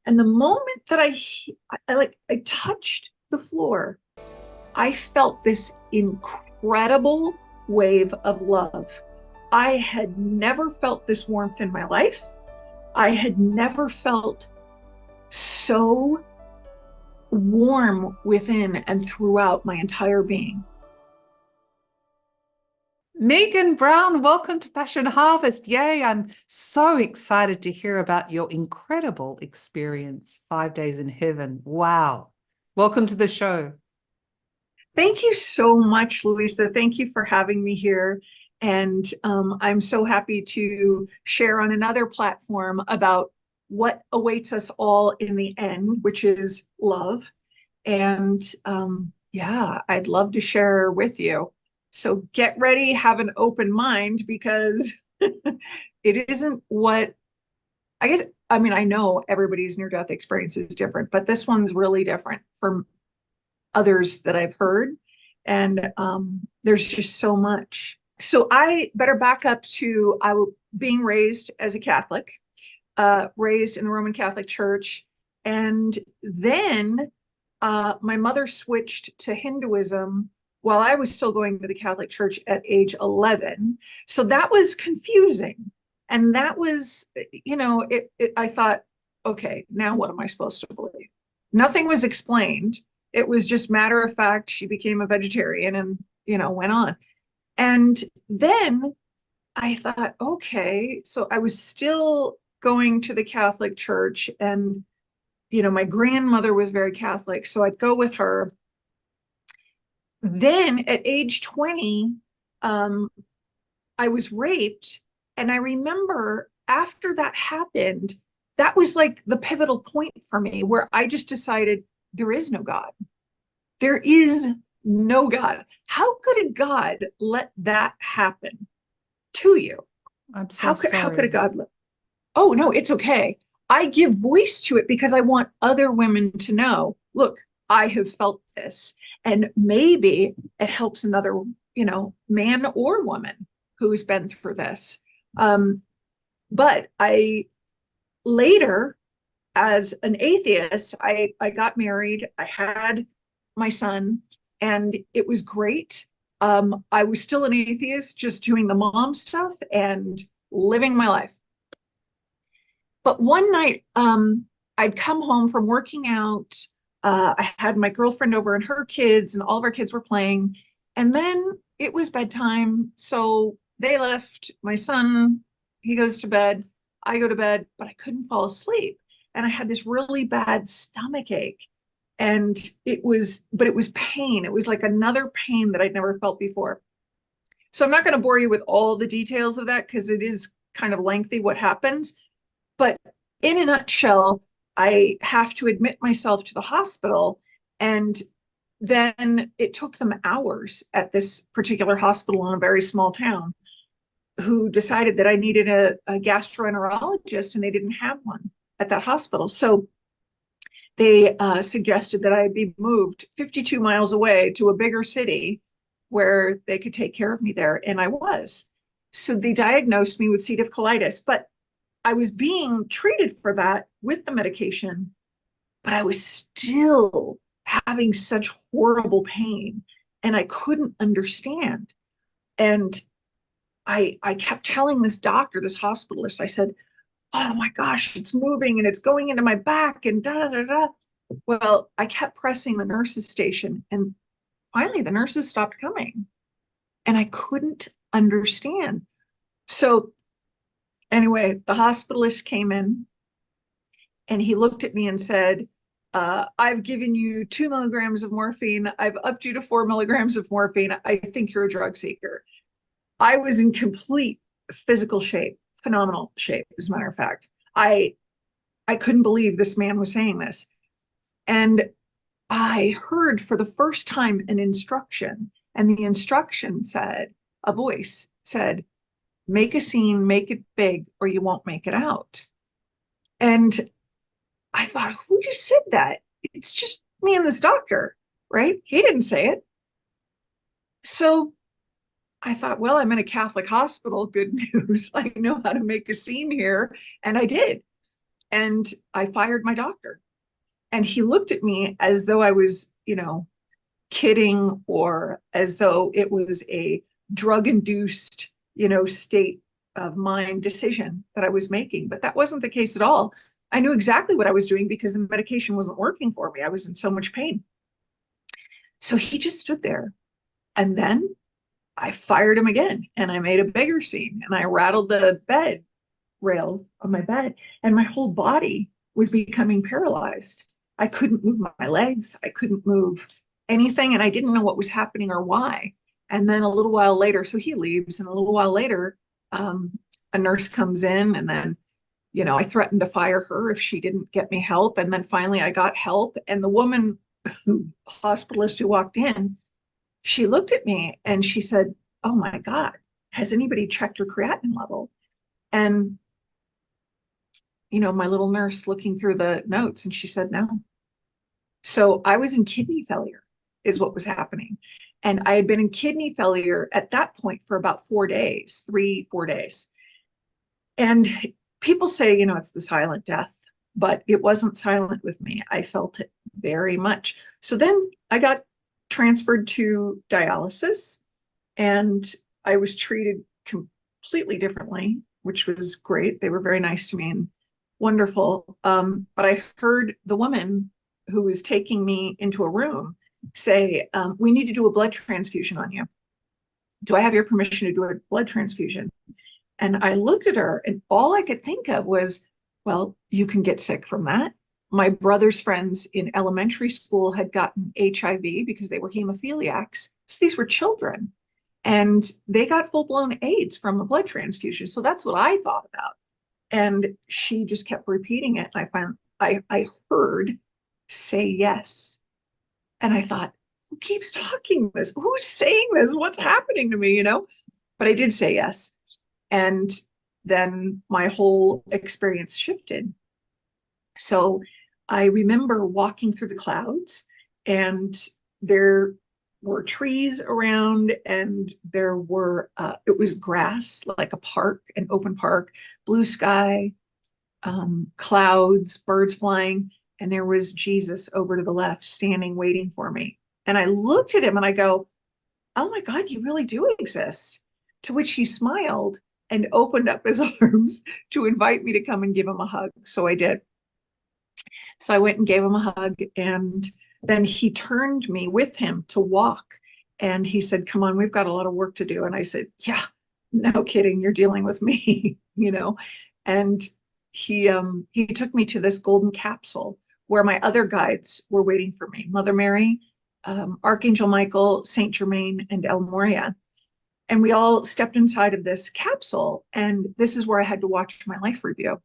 And the moment that I touched the floor, I felt this incredible wave of love. I had never felt this warmth in my life. I had never felt so warm within and throughout my entire being. Megan Brown, welcome to Passion Harvest. Yay, I'm so excited to hear about your incredible experience, 5 days in heaven. Wow. Welcome to the show. Thank you so much, Luisa. Thank you for having me here. And I'm so happy to share on another platform about what awaits us all in the end, which is love. And yeah, I'd love to share with you. So get ready, have an open mind because it isn't what I guess. I mean, I know everybody's near death experience is different, but this one's really different from others that I've heard. And there's just so much. So I better back up to being raised as a Catholic, raised in the Roman Catholic Church. And then my mother switched to Hinduism while I was still going to the Catholic Church at age 11. So that was confusing. And that was, I thought, okay, now what am I supposed to believe? Nothing was explained. It was just matter of fact. She became a vegetarian and, went on. And then I thought, okay, so I was still going to the Catholic Church, and my grandmother was very Catholic, so I'd go with her. Then at age 20, um, I was raped. And I remember after that happened, that was like the pivotal point for me where I just decided there is no God. There is no God. How could a God let that happen to you? I'm so How could a sorry. God let? Oh no, it's okay. I give voice to it because I want other women to know, look, I have felt this. And maybe it helps another, man or woman who's been through this. Um, but I later, as an atheist, I got married, I had my son, and it was great. I was still an atheist, just doing the mom stuff and living my life. But one night, I'd come home from working out. I had my girlfriend over and her kids, and all of our kids were playing. And then it was bedtime. So they left. My son, he goes to bed. I go to bed, but I couldn't fall asleep. And I had this really bad stomach ache. And but it was pain. It was like another pain that I'd never felt before. So I'm not going to bore you with all the details of that because it is kind of lengthy what happens. But in a nutshell, I have to admit myself to the hospital. And then it took them hours at this particular hospital in a very small town who decided that I needed a gastroenterologist, and they didn't have one at that hospital. So they suggested that I be moved 52 miles away to a bigger city where they could take care of me there. And I was. So they diagnosed me with C. diff colitis. But I was being treated for that with the medication, but I was still having such horrible pain and I couldn't understand. And I kept telling this doctor, this hospitalist, I said, oh my gosh, it's moving and it's going into my back and da da da da. Well, I kept pressing the nurse's station, and finally the nurses stopped coming and I couldn't understand. So anyway, the hospitalist came in and he looked at me and said, I've given you 2 milligrams of morphine. I've upped you to 4 milligrams of morphine. I think you're a drug seeker. I was in complete physical shape, phenomenal shape, as a matter of fact. I couldn't believe this man was saying this. And I heard for the first time an instruction, and the instruction said, a voice said, make a scene, make it big, or you won't make it out. And I thought, who just said that? It's just me and this doctor, right? He didn't say it. So I thought, well, I'm in a Catholic hospital. Good news. I know how to make a scene here. And I did. And I fired my doctor. And he looked at me as though I was, kidding, or as though it was a drug-induced, state of mind decision that I was making. But that wasn't the case at all. I knew exactly what I was doing because the medication wasn't working for me. I was in so much pain. So he just stood there. And then I fired him again, and I made a bigger scene, and I rattled the bed rail of my bed, and my whole body was becoming paralyzed. I couldn't move my legs. I couldn't move anything, and I didn't know what was happening or why. And then a little while later, so he leaves, and a little while later, a nurse comes in, and then, I threatened to fire her if she didn't get me help. And then finally I got help. And the woman, hospitalist who walked in, she looked at me and she said, "Oh my God, has anybody checked your creatinine level?" And my little nurse looking through the notes, and she said no. So I was in kidney failure, is what was happening. And I had been in kidney failure at that point for about 4 days, 3, 4 days. And people say, it's the silent death, but it wasn't silent with me. I felt it very much. So then I got transferred to dialysis, and I was treated completely differently, which was great. They were very nice to me and wonderful. But I heard the woman who was taking me into a room say, "We need to do a blood transfusion on you. Do I have your permission to do a blood transfusion?" And I looked at her, and all I could think of was, well, you can get sick from that. My brother's friends in elementary school had gotten HIV because they were hemophiliacs. So these were children, and they got full-blown AIDS from a blood transfusion. So that's what I thought about. And she just kept repeating it. And I heard, "Say yes." And I thought, who keeps talking this? Who's saying this? What's happening to me, But I did say yes. And then my whole experience shifted. So I remember walking through the clouds, and there were trees around, and there were, it was grass, like a park, an open park, blue sky, clouds, birds flying. And there was Jesus over to the left, standing, waiting for me. And I looked at him and I go, "Oh my God, you really do exist." To which he smiled and opened up his arms to invite me to come and give him a hug. So I did. So I went and gave him a hug, and then he turned me with him to walk. And he said, "Come on, we've got a lot of work to do." And I said, "Yeah, no kidding, you're dealing with me," And he took me to this golden capsule where my other guides were waiting for me: Mother Mary, Archangel Michael, Saint Germain, and El Moria. And we all stepped inside of this capsule, and this is where I had to watch my life review.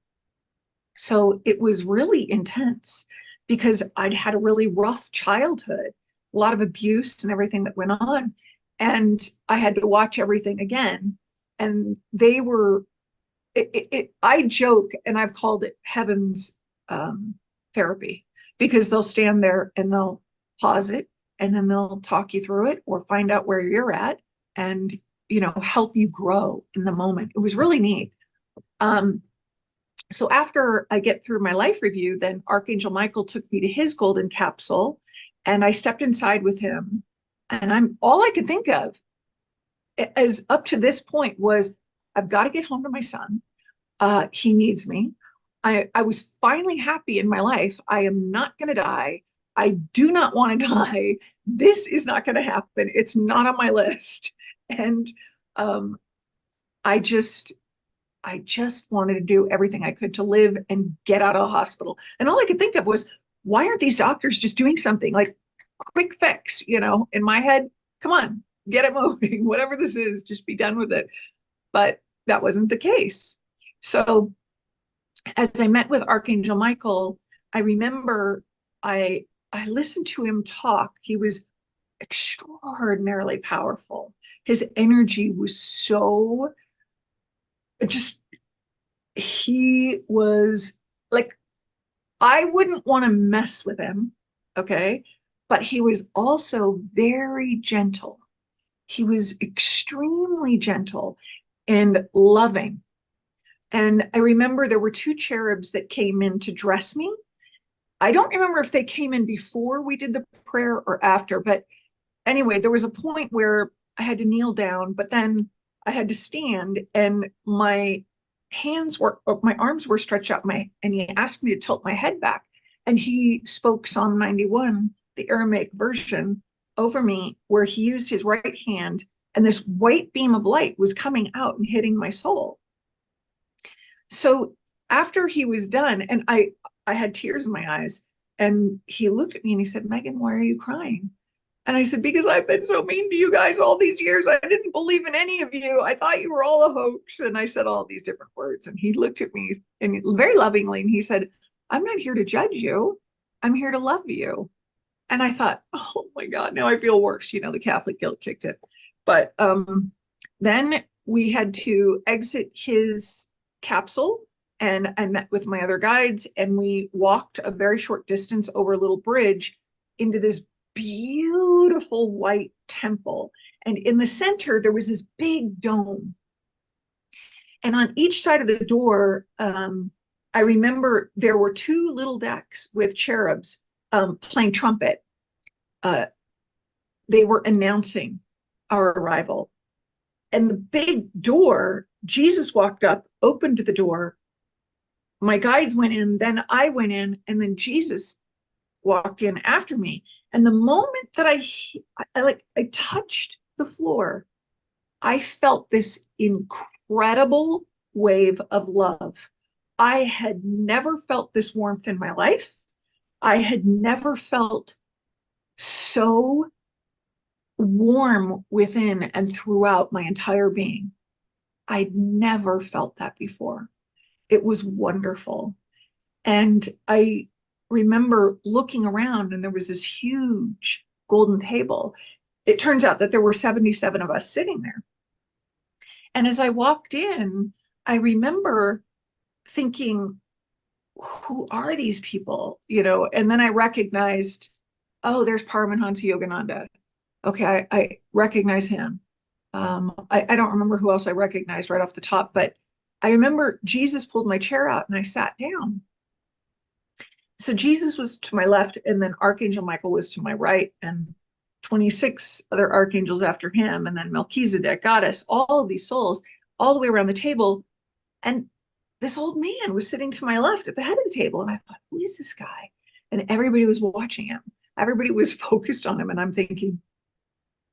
So it was really intense because I'd had a really rough childhood, a lot of abuse and everything that went on. And I had to watch everything again. And they were, I joke, and I've called it heaven's therapy, because they'll stand there and they'll pause it, and then they'll talk you through it or find out where you're at and, help you grow in the moment. It was really neat. So after I get through my life review, then Archangel Michael took me to his golden capsule, and I stepped inside with him. And all I could think of as up to this point was, I've got to get home to my son. He needs me. I was finally happy in my life. I am not going to die. I do not want to die. This is not going to happen. It's not on my list. And I just wanted to do everything I could to live and get out of the hospital. And all I could think of was, why aren't these doctors just doing something like quick fix? In my head, come on, get it moving. Whatever this is, just be done with it. But that wasn't the case. So as I met with Archangel Michael, I remember I listened to him talk. He was extraordinarily powerful. His energy was so he was like, I wouldn't want to mess with him, okay? But he was also very gentle. He was extremely gentle and loving. And I remember there were two cherubs that came in to dress me. I don't remember if they came in before we did the prayer or after, but anyway, there was a point where I had to kneel down, but then I had to stand, and my arms were stretched out, and he asked me to tilt my head back. And he spoke Psalm 91, the Aramaic version, over me, where he used his right hand, and this white beam of light was coming out and hitting my soul. So after he was done, and I had tears in my eyes, and he looked at me and he said, Megan, why are you crying? And I said, because I've been so mean to you guys all these years. I didn't believe in any of you. I thought you were all a hoax. And I said all these different words. And he looked at me and very lovingly, and he said, I'm not here to judge you. I'm here to love you. And I thought, oh my God, now I feel worse. You know, the Catholic guilt kicked in. But then we had to exit his capsule, and I met with my other guides, and we walked a very short distance over a little bridge into this beautiful white temple. And in the center, there was this big dome. And on each side of the door, I remember there were two little decks with cherubs playing trumpet. They were announcing our arrival. And the big door, Jesus walked up, opened the door. My guides went in, then I went in, and then Jesus walked in after me. And the moment that I touched the floor, I felt this incredible wave of love. I had never felt this warmth in my life. I had never felt so warm within and throughout my entire being. I'd never felt that before. It was wonderful. And I remember looking around, and there was this huge golden table. It turns out that there were 77 of us sitting there. And as I walked in, I remember thinking, who are these people? You know, and then I recognized, oh, there's Paramahansa Yogananda. Okay, I recognize him. I don't remember who else I recognized right off the top, but I remember Jesus pulled my chair out and I sat down. So Jesus was to my left, and then Archangel Michael was to my right, and 26 other archangels after him, and then Melchizedek, Goddess, all of these souls, all the way around the table. And this old man was sitting to my left at the head of the table. And I thought, who is this guy? And everybody was watching him. Everybody was focused on him. And I'm thinking,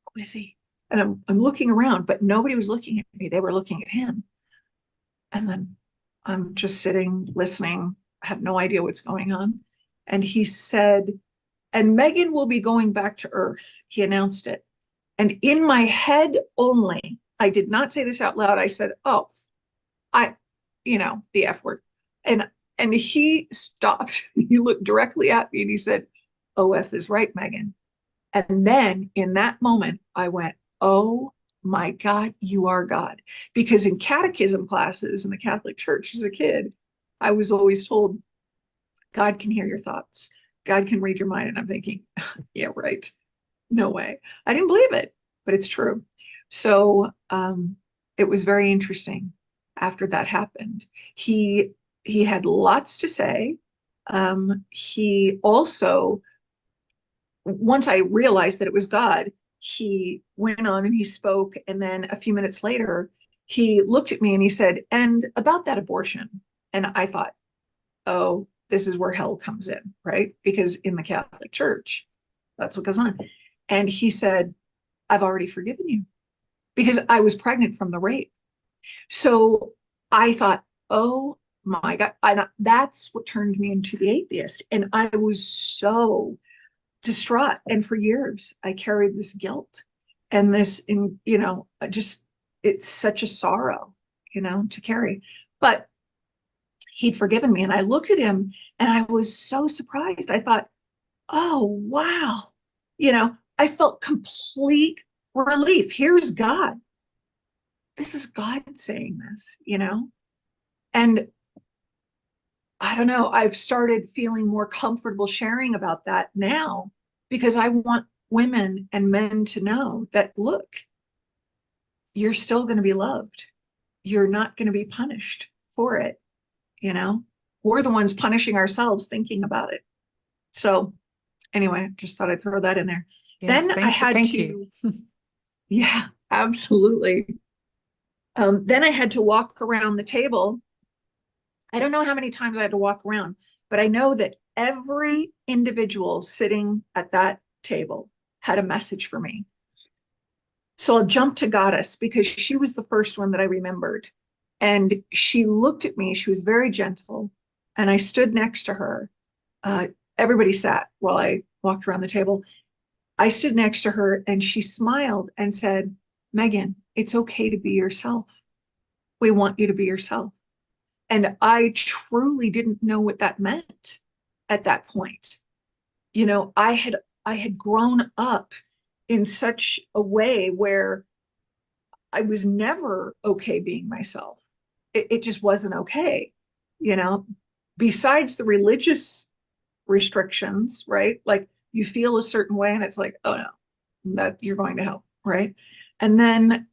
who is he? And I'm looking around, but nobody was looking at me. They were looking at him. And then I'm just sitting, listening. I have no idea what's going on. And he said, and Megan will be going back to Earth. He announced it. And in my head only, I did not say this out loud. I said, oh, the F word. And he stopped. He looked directly at me and he said, OF is right, Megan. And then in that moment, I went, oh my God, you are God. Because in catechism classes in the Catholic Church as a kid, I was always told, God can hear your thoughts. God can read your mind. And I'm thinking, yeah, right. No way. I didn't believe it, but it's true. So it was very interesting after that happened. He had lots to say. He also, once I realized that it was God, he went on and he spoke. And then a few minutes later, he looked at me and he said, and about that abortion. And I thought, oh, this is where hell comes in, right? Because in the Catholic Church, that's what goes on. And he said, I've already forgiven you because I was pregnant from the rape. So I thought, oh my God, that's what turned me into the atheist. And I was so distraught. And for years, I carried this guilt and this, it's such a sorrow, to carry. But he'd forgiven me. And I looked at him and I was so surprised. I thought, oh, wow. I felt complete relief. Here's God. This is God saying this, And I don't know, I've started feeling more comfortable sharing about that now because I want women and men to know that, look, you're still going to be loved. You're not going to be punished. for it, you know? We're the ones punishing ourselves thinking about it. So anyway, just thought I'd throw that in there. Yes, Then I thank you. had Thank you. to, yeah, absolutely. Then I had to walk around the table. I don't know how many times I had to walk around, but I know that every individual sitting at that table had a message for me. So I'll jump to Goddess because she was the first one that I remembered. And she looked at me, she was very gentle, and I stood next to her. Uh, Everybody sat while I walked around the table. I stood next to her and she smiled and said, Megan, it's okay to be yourself. We want you to be yourself. And I truly didn't know what that meant at that point. You know, I had grown up in such a way where I was never okay being myself. It just wasn't okay, you know, besides the religious restrictions, right? Like you feel a certain way and it's like, oh no, that you're going to hell, right? And then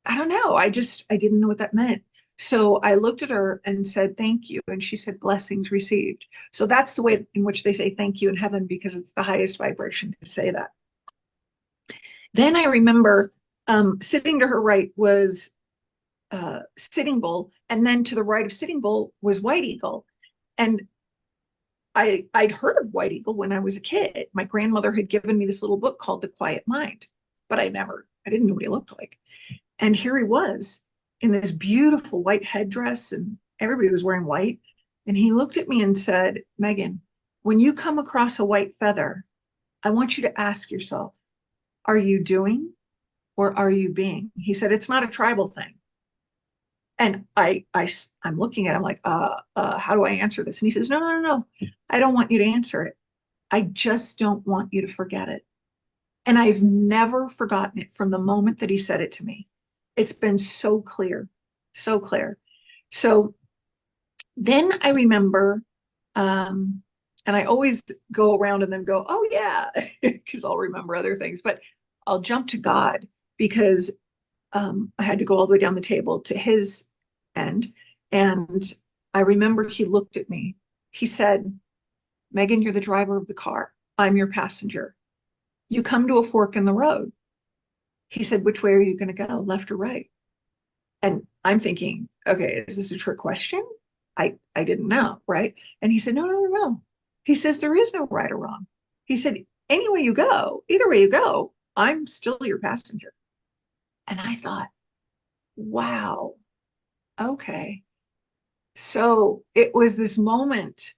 I don't know, I didn't know what that meant. So I looked at her and said, thank you. And she said, blessings received. So that's the way in which they say thank you in heaven because it's the highest vibration to say that. Then I remember sitting to her right was Sitting Bull, and then to the right of Sitting Bull was White Eagle. And I'd heard of White Eagle when I was a kid. My grandmother had given me this little book called The Quiet Mind, but I didn't know what he looked like. And here he was in this beautiful white headdress, and everybody was wearing white. And he looked at me and said, Megan, when you come across a white feather, I want you to ask yourself, are you doing or are you being? He said, it's not a tribal thing. And I'm looking at him like, how do I answer this? And he says, no. I don't want you to answer it. I just don't want you to forget it. And I've never forgotten it from the moment that he said it to me. It's been so clear, so clear. So then I remember, and I always go around and then go, oh yeah, because I'll remember other things, but I'll jump to God because I had to go all the way down the table to his end. And I remember he looked at me. He said, Megan, you're the driver of the car. I'm your passenger. You come to a fork in the road. He said, which way are you going to go, left or right? And I'm thinking, okay, is this a trick question? I didn't know, right? And he said, no. He says, there is no right or wrong. He said, any way you go, either way you go, I'm still your passenger. And I thought, wow, okay. So it was this moment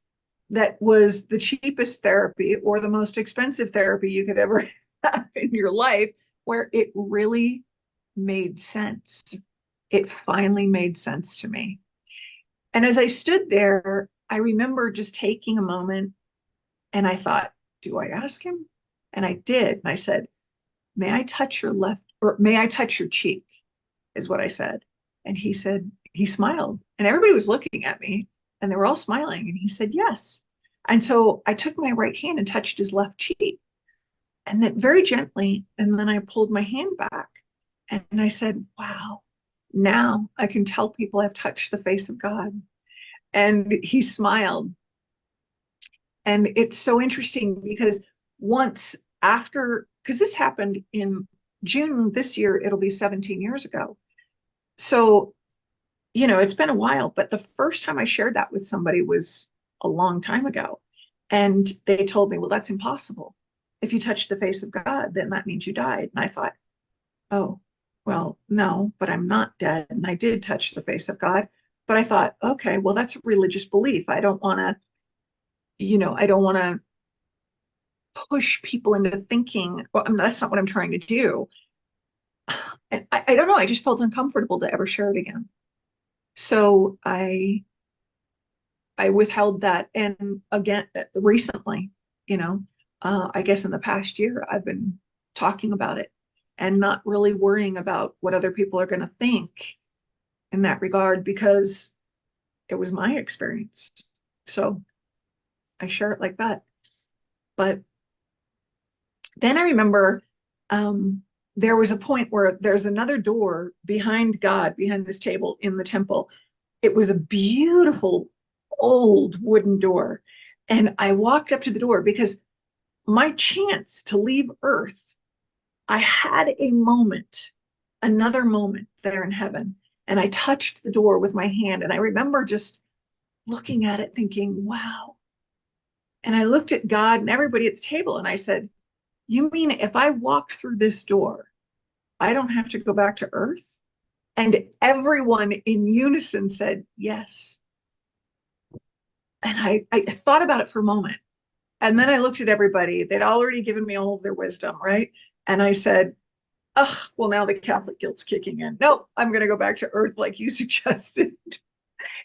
that was the cheapest therapy or the most expensive therapy you could ever have in your life, where it really made sense. It finally made sense to me. And as I stood there, I remember just taking a moment and I thought, do I ask him? And I did. And I said, may I touch your left, or may I touch your cheek, is what I said. And he said, he smiled. And everybody was looking at me and they were all smiling. And he said, yes. And so I took my right hand and touched his left cheek. And then very gently, and then I pulled my hand back and I said, wow, now I can tell people I've touched the face of God. And he smiled. And it's so interesting because once after, because this happened in June this year, it'll be 17 years ago. So, you know, it's been a while, but the first time I shared that with somebody was a long time ago. And they told me, well, that's impossible. If you touch the face of God, then that means you died. And I thought, oh, well, no, but I'm not dead. And I did touch the face of God. But I thought, okay, well, that's a religious belief. I don't want to, I don't want to push people into thinking, well, that's not what I'm trying to do. And I don't know. I just felt uncomfortable to ever share it again. So I withheld that. And again, recently, I guess in the past year, I've been talking about it and not really worrying about what other people are going to think in that regard because it was my experience. So I share it like that. But then I remember there was a point where there's another door behind God, behind this table in the temple. it was a beautiful old wooden door. And I walked up to the door because my chance to leave Earth, I had a moment, another moment there in heaven. And I touched the door with my hand. And I remember just looking at it thinking, wow. And I looked at God and everybody at the table and I said, you mean if I walked through this door, I don't have to go back to Earth? And everyone in unison said, yes. And I thought about it for a moment. And then I looked at everybody. They'd already given me all of their wisdom, right? And I said, oh, well, now the Catholic guilt's kicking in. No, I'm going to go back to Earth like you suggested.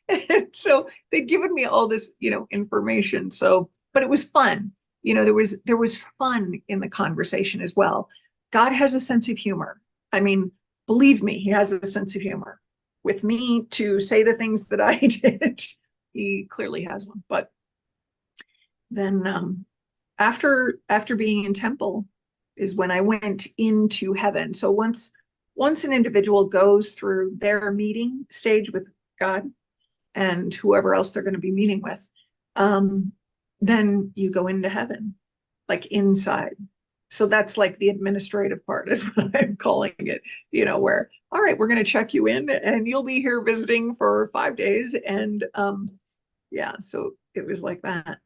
And so they'd given me all this, information. So, but it was fun. There was fun in the conversation as well. God has a sense of humor. I mean, believe me, he has a sense of humor. With me to say the things that I did, he clearly has one. But then after being in temple is when I went into heaven. So once an individual goes through their meeting stage with God and whoever else they're going to be meeting with, then you go into heaven, like inside. So that's like the administrative part is what I'm calling it, where, all right, we're going to check you in and you'll be here visiting for 5 days. And yeah, so it was like that.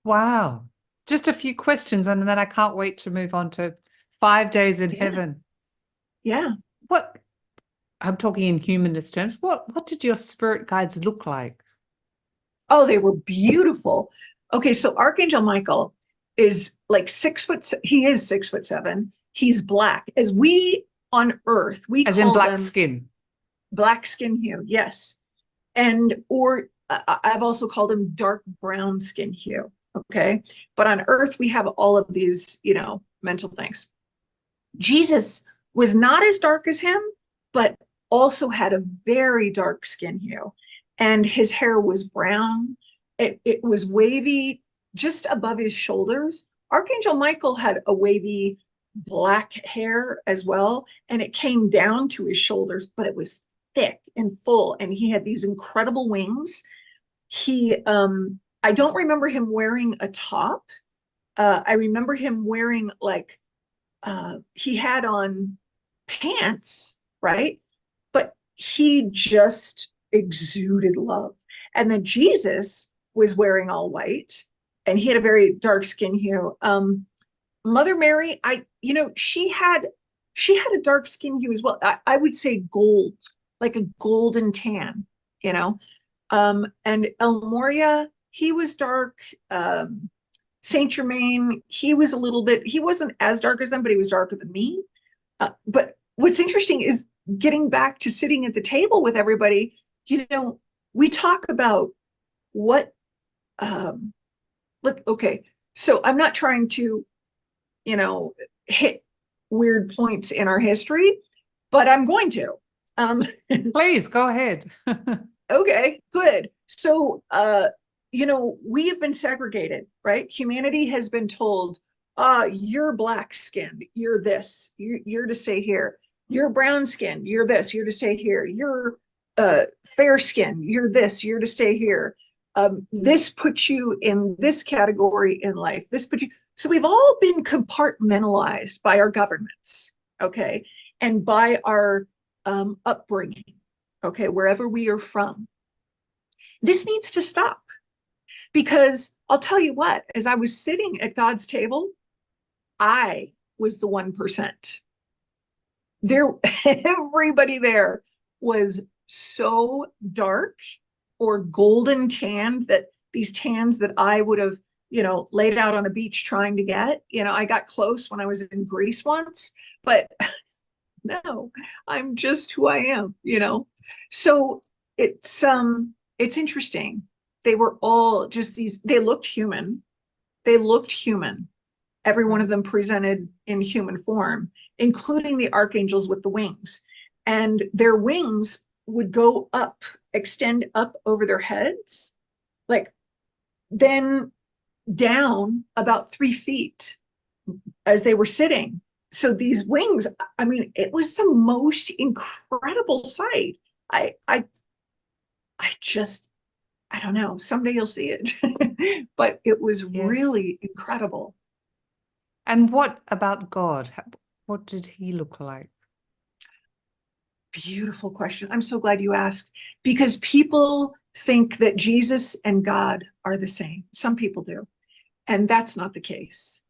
Wow. Just a few questions, and then I can't wait to move on to 5 days in heaven. Yeah. What, I'm talking in humanist terms, what did your spirit guides look like? Oh, they were beautiful. Okay, so Archangel Michael is like 6 foot. He is 6'7". He's black. As we on Earth, we As in call black them skin. black skin hue. Yes, or I've also called him dark brown skin hue. Okay, but on Earth we have all of these, mental things. Jesus was not as dark as him, but also had a very dark skin hue. And his hair was brown. It was wavy just above his shoulders. Archangel Michael had a wavy black hair as well. And it came down to his shoulders, but it was thick and full. And he had these incredible wings. I don't remember him wearing a top. I remember him wearing he had on pants, right? But he just exuded love. And then Jesus was wearing all white and he had a very dark skin hue. Mother Mary, she had a dark skin hue as well. I would say gold, like a golden tan, you know. And El Moria, he was dark. Saint Germain, he wasn't as dark as them, but he was darker than me. But what's interesting is getting back to sitting at the table with everybody, we talk about what, look, okay, so I'm not trying to, hit weird points in our history, but I'm going to. Please go ahead. Okay, good. So, we have been segregated, right? Humanity has been told, you're black skinned, you're this, you're to stay here. You're brown skinned, you're this, you're to stay here. You're fair skinned, you're this, you're to stay here. This puts you in this category in life. This puts you. So we've all been compartmentalized by our governments, okay, and by our upbringing, okay, wherever we are from. This needs to stop. Because I'll tell you what, as I was sitting at God's table, I was the 1%. Everybody there was so dark or golden tanned that these tans that I would have, laid out on a beach trying to get, I got close when I was in Greece once, but no, I'm just who I am, So it's interesting. They were all just they looked human. Every one of them presented in human form, including the archangels with the wings. And their wings would go up, extend up over their heads, like then down about 3 feet as they were sitting. So these wings, I mean, it was the most incredible sight. I I I just I don't know. Someday you'll see it. But it was Yes. really incredible. And what about God? What did he look like? Beautiful question. I'm so glad you asked because people think that Jesus and God are the same. Some people do, and that's not the case.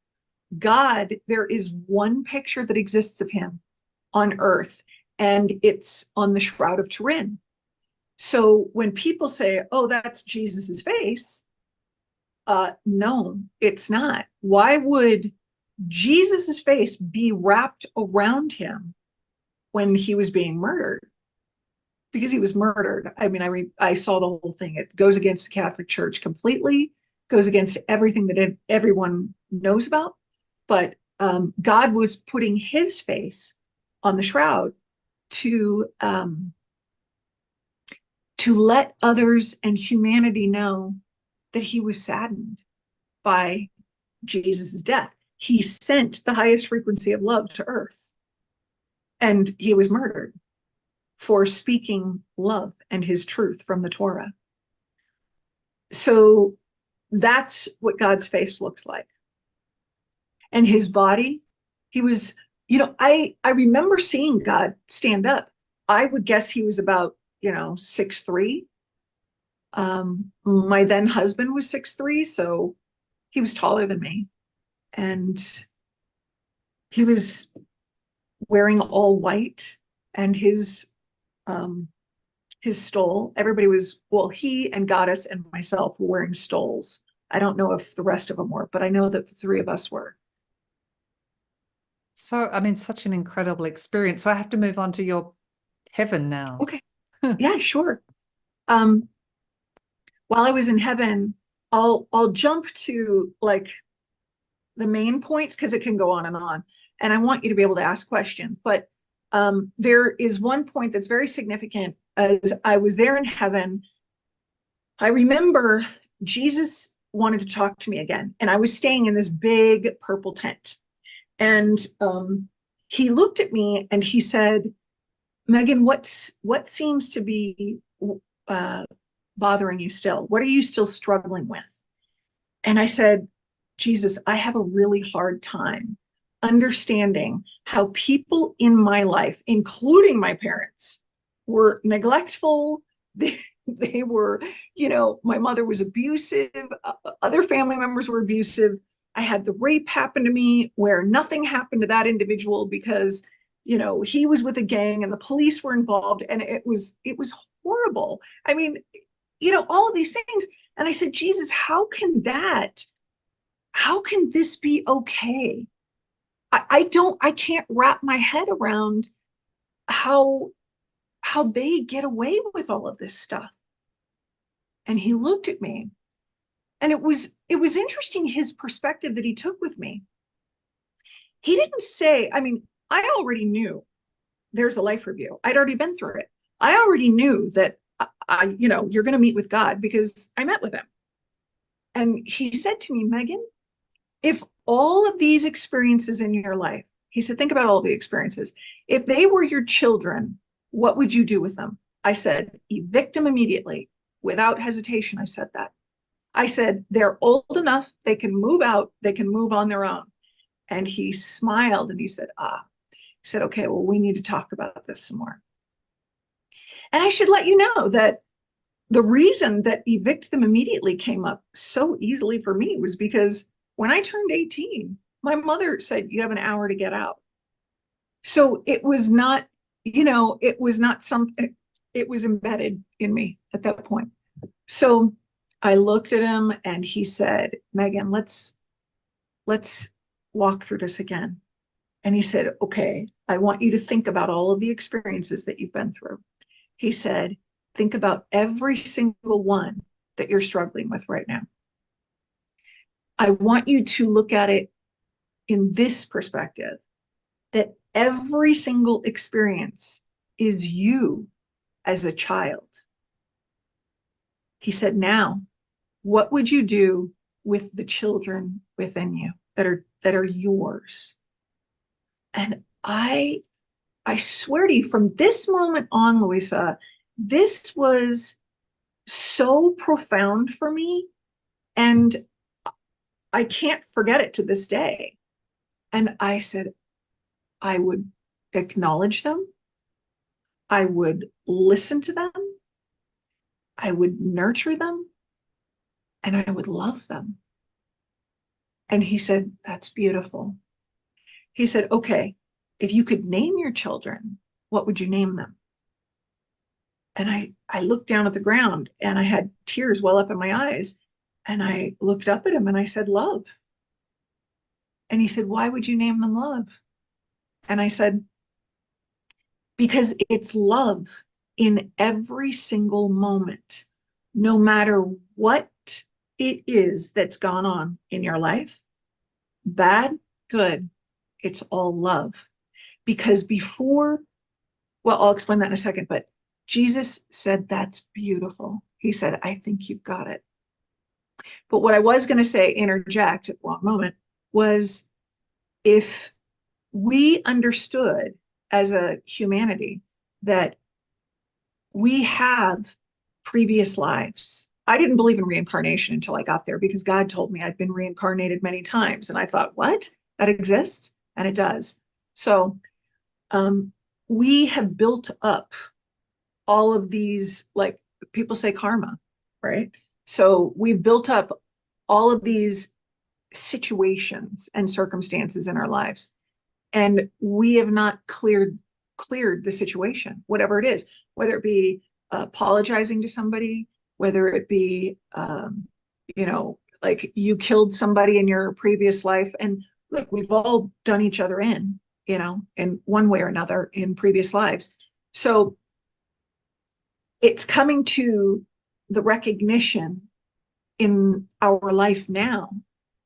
God, there is one picture that exists of him on earth, and it's on the Shroud of Turin. So when people say, oh, that's Jesus's face, no, it's not. Why would Jesus's face be wrapped around him when he was being murdered? Because he was murdered. I mean, I saw the whole thing. It goes against the Catholic Church completely, goes against everything that everyone knows about. But God was putting his face on the shroud to let others and humanity know that he was saddened by Jesus's death. He sent the highest frequency of love to earth, and he was murdered for speaking love and his truth from the Torah. So that's what God's face looks like. And his body, he was, I remember seeing God stand up. I would guess he was about, 6'3". My then husband was 6'3", so he was taller than me. And he was wearing all white, and his stole. Everybody was, well, he and Goddess and myself were wearing stoles. I don't know if the rest of them were, but I know that the three of us were. So, I mean, such an incredible experience. So I have to move on to your heaven now. Okay. Yeah, sure. Um, while I was in heaven, I'll jump to like the main points because it can go on and on. And I want you to be able to ask questions. But there is one point that's very significant. As I was there in heaven, I remember Jesus wanted to talk to me again. And I was staying in this big purple tent. And he looked at me and he said, Megan, what seems to be uh, bothering you still? What are you still struggling with? And I said, Jesus, I have a really hard time understanding how people in my life, including my parents, were neglectful. They were, my mother was abusive. Other family members were abusive. I had the rape happen to me where nothing happened to that individual because, he was with a gang and the police were involved, and it was horrible. I mean, all of these things. And I said, Jesus, how can this be okay? I can't wrap my head around how they get away with all of this stuff. And he looked at me, and it was interesting, his perspective that he took with me. He didn't say, I mean, I already knew there's a life review. I'd already been through it. I already knew that you're going to meet with God because I met with him. And he said to me, Megan, if all of these experiences in your life, he said, think about all the experiences. If they were your children, what would you do with them? I said, evict them immediately. Without hesitation, I said that. I said, they're old enough, they can move out, they can move on their own. And he smiled and he said, he said, okay, well, we need to talk about this some more. And I should let you know that the reason that evict them immediately came up so easily for me was because when I turned 18, my mother said, you have an hour to get out. So it was not, it was not something, it was embedded in me at that point. So I looked at him and he said, Megan, let's walk through this again. And he said, okay, I want you to think about all of the experiences that you've been through. He said, think about every single one that you're struggling with right now. I want you to look at it in this perspective, that every single experience is you as a child. He said, now, what would you do with the children within you that are yours? And I swear to you, from this moment on, Luisa, this was so profound for me, and I can't forget it to this day. And I said, I would acknowledge them. I would listen to them. I would nurture them, and I would love them. And he said, that's beautiful. He said, okay, if you could name your children, what would you name them? And I looked down at the ground and I had tears well up in my eyes. And I looked up at him and I said, love. And he said, why would you name them love? And I said, because it's love in every single moment, no matter what it is that's gone on in your life, bad, good, it's all love. Because before, well, I'll explain that in a second, but Jesus said, that's beautiful. He said, I think you've got it. But what I was going to say, interject at the wrong moment, was if we understood as a humanity that we have previous lives. I didn't believe in reincarnation until I got there because God told me I'd been reincarnated many times. And I thought, what? That exists? And it does. So we have built up all of these, like people say karma, right? So we've built up all of these situations and circumstances in our lives, and we have not cleared the situation, whatever it is, whether it be apologizing to somebody, whether it be like you killed somebody in your previous life. And look, we've all done each other in one way or another in previous lives. So it's coming to the recognition in our life now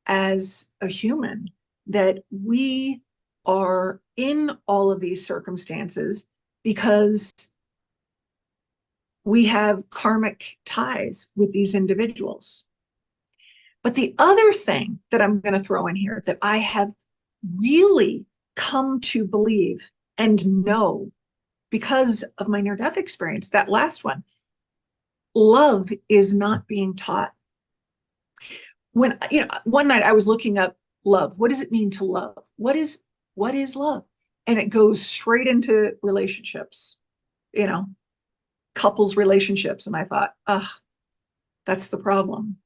as a human that we are in all of these circumstances because we have karmic ties with these individuals. But the other thing that I'm going to throw in here that I have really come to believe and know because of my near-death experience, that last one, love is not being taught. When, one night I was looking up love. What does it mean to love? What is love? And it goes straight into relationships, couples relationships. And I thought, that's the problem.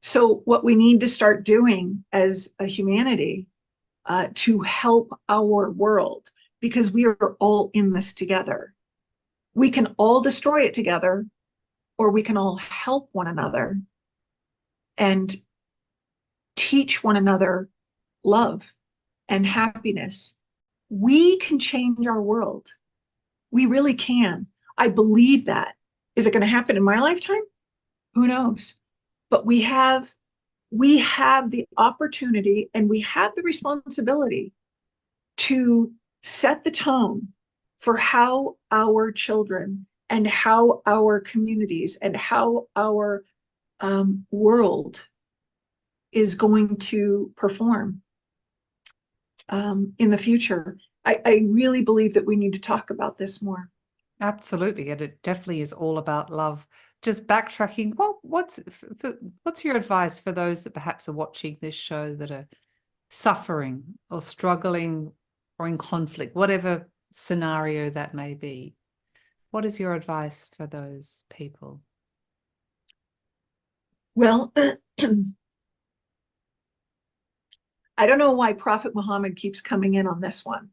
So what we need to start doing as a humanity to help our world, because we are all in this together. We can all destroy it together, or we can all help one another and teach one another love and happiness. We can change our world. We really can. I believe that. Is it going to happen in my lifetime? Who knows? But we have the opportunity and we have the responsibility to set the tone for how our children and how our communities and how our world is going to perform in the future. I really believe that we need to talk about this more. Absolutely, and it definitely is all about love. Just backtracking, what's your advice for those that perhaps are watching this show that are suffering or struggling or in conflict, whatever scenario that may be? What is your advice for those people? Well, I don't know why Prophet Muhammad keeps coming in on this one,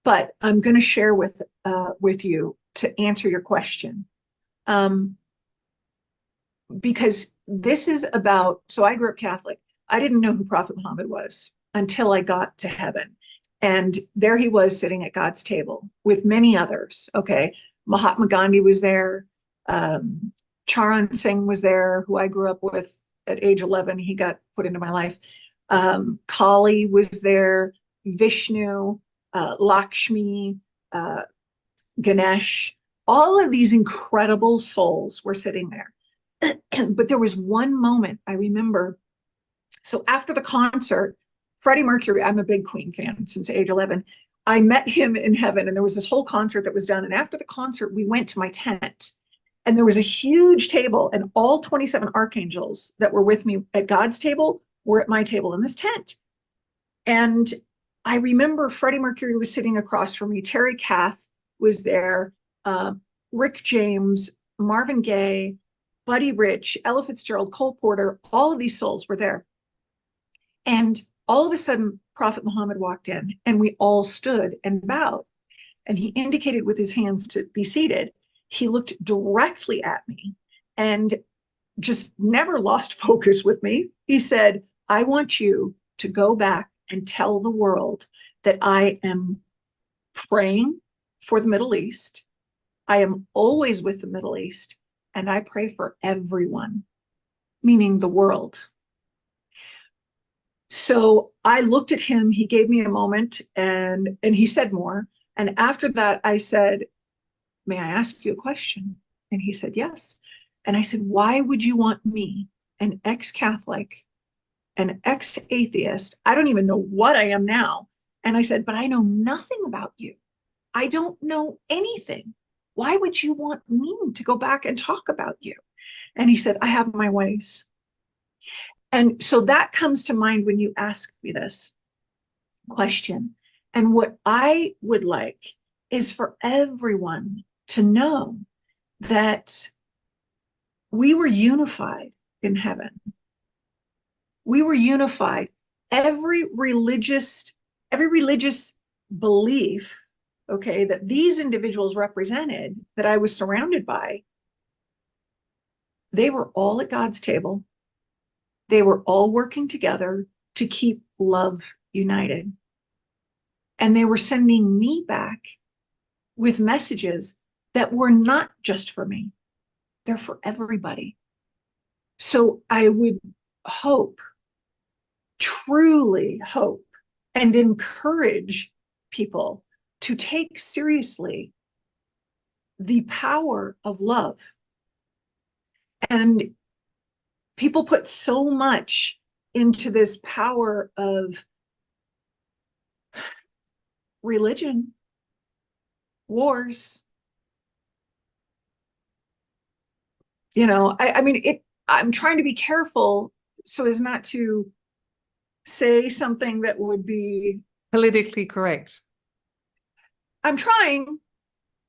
but I'm going to share with you to answer your question. Because this is about, so I grew up Catholic. I didn't know who Prophet Muhammad was until I got to heaven. And there he was sitting at God's table with many others. Okay. Mahatma Gandhi was there. Charan Singh was there, who I grew up with at age 11. He got put into my life. Kali was there, Vishnu, Lakshmi, Ganesh. All of these incredible souls were sitting there. But there was one moment I remember. So after the concert, Freddie Mercury, I'm a big Queen fan since age 11. I met him in heaven, and there was this whole concert that was done. And after the concert, we went to my tent, And there was a huge table, and all 27 archangels that were with me at God's table were at my table in this tent. And I remember Freddie Mercury was sitting across from me. Terry Kath was there. Rick James, Marvin Gaye, Buddy Rich, Ella Fitzgerald, Cole Porter, all of these souls were there. And all of a sudden, Prophet Muhammad walked in, and we all stood and bowed. And he indicated with his hands to be seated. He looked directly at me and just never lost focus with me. He said, I want you to go back and tell the world that I am praying for the Middle East. I am always with the Middle East, and I pray for everyone, meaning the world. So I looked at him, he gave me a moment, and he said more. And after that, I said, may I ask you a question? And he said, yes. And I said, why would you want me, an ex-Catholic, an ex-atheist? I don't even know what I am now. And I said, but I know nothing about you. I don't know anything. Why would you want me to go back and talk about you? And he said, I have my ways. And so that comes to mind when you ask me this question. And what I would like is for everyone to know that we were unified in heaven. We were unified. Every religious belief, okay, that these individuals represented, that I was surrounded by, they were all at God's table. They were all working together to keep love united. And they were sending me back with messages that were not just for me. They're for everybody. So I would hope, truly hope, and encourage people to take seriously the power of love. And people put so much into this power of religion, wars. You know, I mean, I'm trying to be careful so as not to say something that would be politically correct. I'm trying,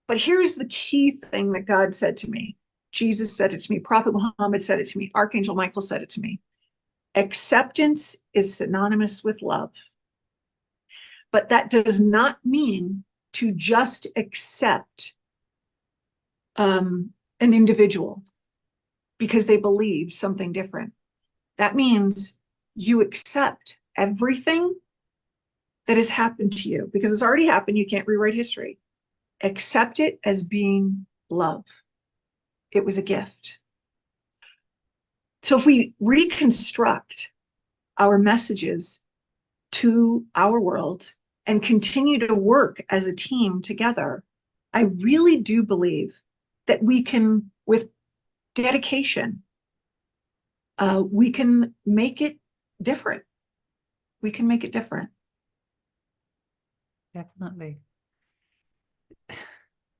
but here's the key thing that God said to me. Jesus said it to me. Prophet Muhammad said it to me. Archangel Michael said it to me. Acceptance is synonymous with love. But that does not mean to just accept an individual because they believe something different. That means you accept everything that has happened to you because it's already happened. You can't rewrite history. Accept it as being love. It was a gift. So if we reconstruct our messages to our world and continue to work as a team together, I really do believe that we can, with dedication, we can make it different. We can make it different. Definitely.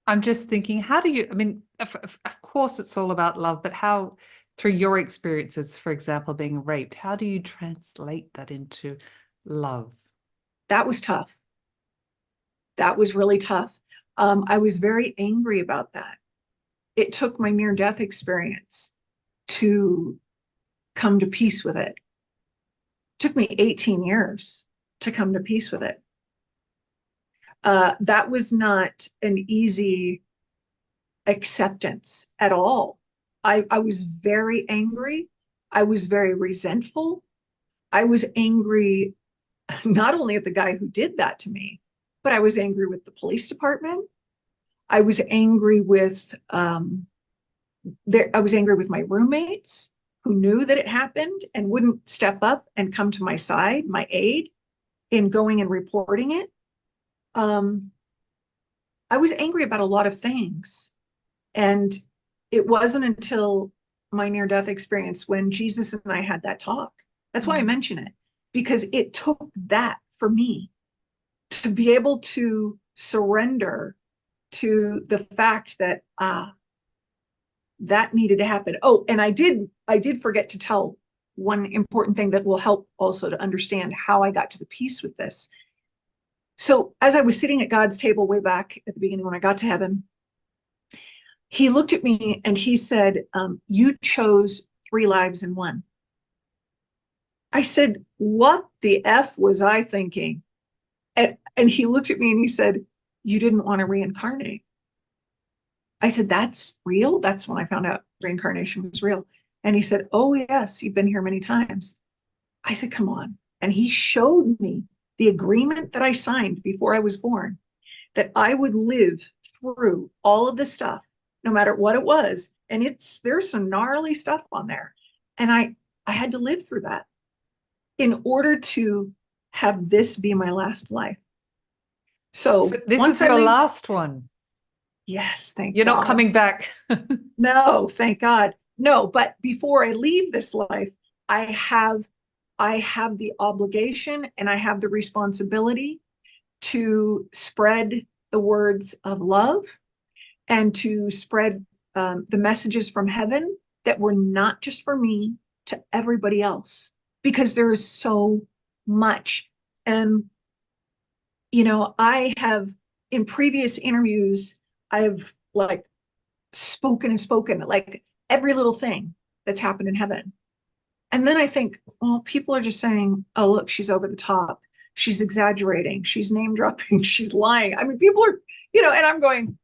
I'm just thinking, how do you, I mean, of course it's all about love, but how, through your experiences, for example, being raped, how do you translate that into love? That was tough. That was really tough. I was very angry about that. It took my near-death experience to come to peace with it. It took me 18 years to come to peace with it. That was not an easy acceptance at all. I was very angry. I was very resentful. I was angry not only at the guy who did that to me, but I was angry with the police department. I was angry with I was angry with my roommates who knew that it happened and wouldn't step up and come to my side, my aid in going and reporting it. I was angry about a lot of things. And it wasn't until my near-death experience when Jesus and I had that talk. That's why I mention it, because it took that for me to be able to surrender to the fact that, that needed to happen. Oh, and I did forget to tell one important thing that will help also to understand how I got to the peace with this. So as I was sitting at God's table way back at the beginning when I got to heaven, he looked at me and he said, you chose 3 lives in one. I said, what the F was I thinking? And he looked at me and he said, you didn't want to reincarnate. I said, that's real? That's when I found out reincarnation was real. And he said, oh, yes, you've been here many times. I said, come on. And he showed me the agreement that I signed before I was born, that I would live through all of the stuff, no matter what it was. And there's some gnarly stuff on there. And I had to live through that in order to have this be my last life. So this once is your I leave, last one. yes, thank You're God. not coming back. No, thank God. No, but before I leave this life, I have the obligation and I have the responsibility to spread the words of love and to spread the messages from heaven that were not just for me, to everybody else, because there is so much. And, I have, in previous interviews, I've like spoken and spoken, like every little thing that's happened in heaven. And then I think, well, people are just saying, oh, look, she's over the top. She's exaggerating. She's name dropping. She's lying. I mean, people are, and I'm going,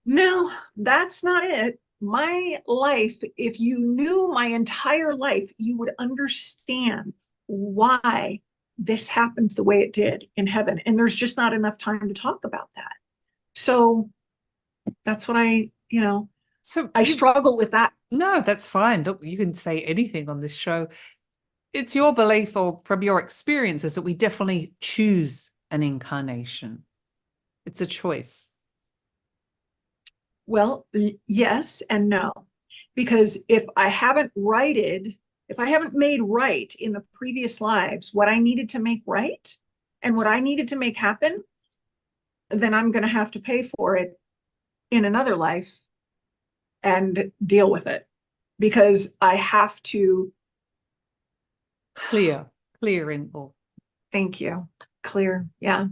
no, that's not it. My life, if you knew my entire life, you would understand why this happened the way it did in heaven. And there's just not enough time to talk about that. So that's what So I struggle with that. No, that's fine. Look, you can say anything on this show. It's your belief or from your experiences that we definitely choose an incarnation. It's a choice. Well, yes and no, because if I haven't made right in the previous lives what I needed to make right and what I needed to make happen, then I'm going to have to pay for it in another life and deal with it, because I have to Clear in all. Thank you. Clear. Yeah.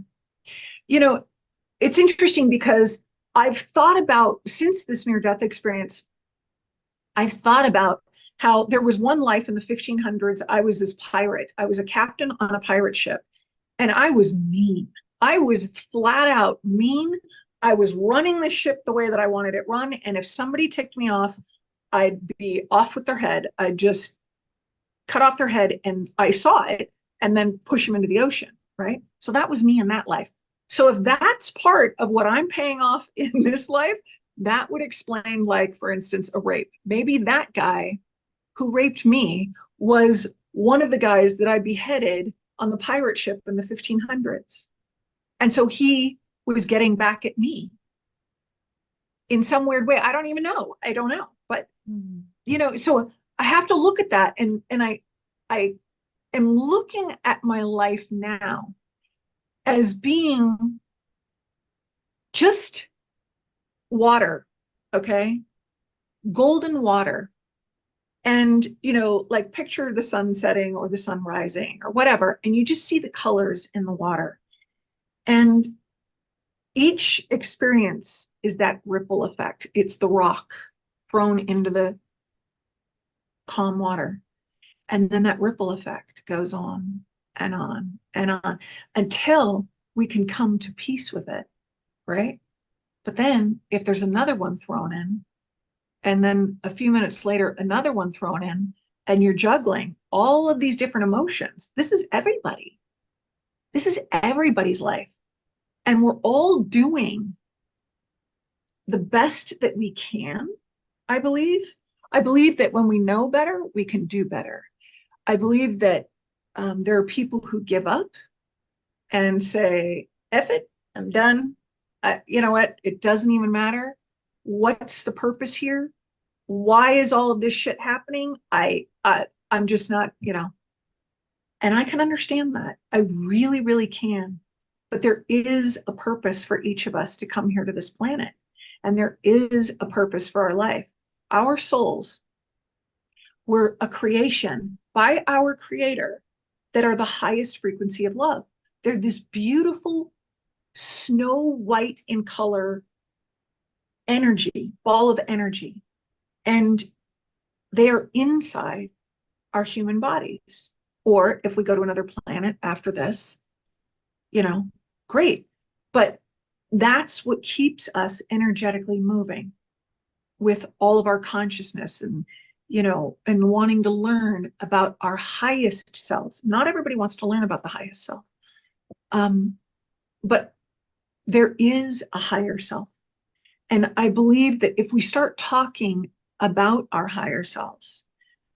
It's interesting because I've thought about, since this near-death experience, I've thought about how there was one life in the 1500s. I was this pirate. I was a captain on a pirate ship, and I was mean. I was flat out mean. I was running the ship the way that I wanted it run. And if somebody ticked me off, I'd be off with their head. I'd just cut off their head, and I saw it, and then push them into the ocean, right? So that was me in that life. So if that's part of what I'm paying off in this life, that would explain, like, for instance, a rape. Maybe that guy who raped me was one of the guys that I beheaded on the pirate ship in the 1500s. And so he was getting back at me in some weird way. I don't even know. I don't know. But, so I have to look at that. And I am looking at my life now as being just water, okay? Golden water. And, like, picture the sun setting or the sun rising or whatever, and you just see the colors in the water. And each experience is that ripple effect. It's the rock thrown into the calm water. And then that ripple effect goes on and on and on until we can come to peace with it, right? But then if there's another one thrown in, and then a few minutes later, another one thrown in, and you're juggling all of these different emotions, this is everybody. This is everybody's life. And we're all doing the best that we can, I believe. I believe that when we know better, we can do better. I believe that there are people who give up and say, F it, I'm done. You know what? It doesn't even matter. What's the purpose here? Why is all of this shit happening? I'm just not, and I can understand that. I really, really can. But there is a purpose for each of us to come here to this planet. And there is a purpose for our life. our souls were a creation by our creator that are the highest frequency of love. They're this beautiful snow white in color energy, ball of energy. And they are inside our human bodies. Or if we go to another planet after this, great. But that's what keeps us energetically moving with all of our consciousness and wanting to learn about our highest selves. Not everybody wants to learn about the highest self. But there is a higher self. And I believe that if we start talking about our higher selves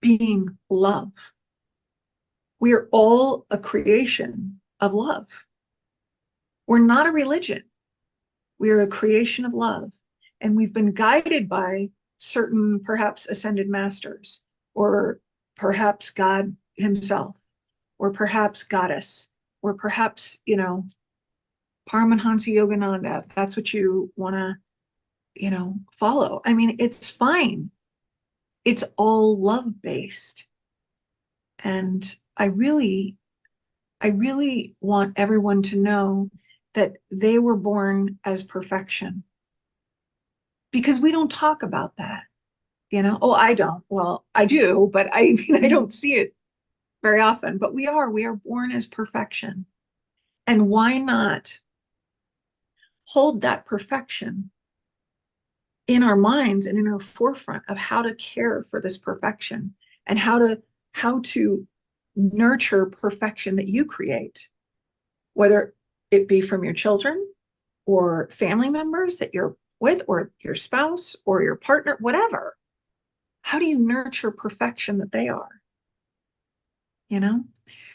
being love, we are all a creation of love. We're not a religion. We are a creation of love. And we've been guided by certain, perhaps ascended masters, or perhaps God himself, or perhaps goddess, or perhaps, Paramahansa Yogananda, if that's what you want to, follow. I mean, it's fine. It's all love-based. And I really want everyone to know that they were born as perfection. Because we don't talk about that, Oh, I don't. Well, I do, but I don't see it very often. But we are born as perfection. And why not hold that perfection in our minds and in our forefront of how to care for this perfection and how to nurture perfection that you create, whether it be from your children or family members that you're with, or your spouse or your partner, whatever. How do you nurture perfection that they are?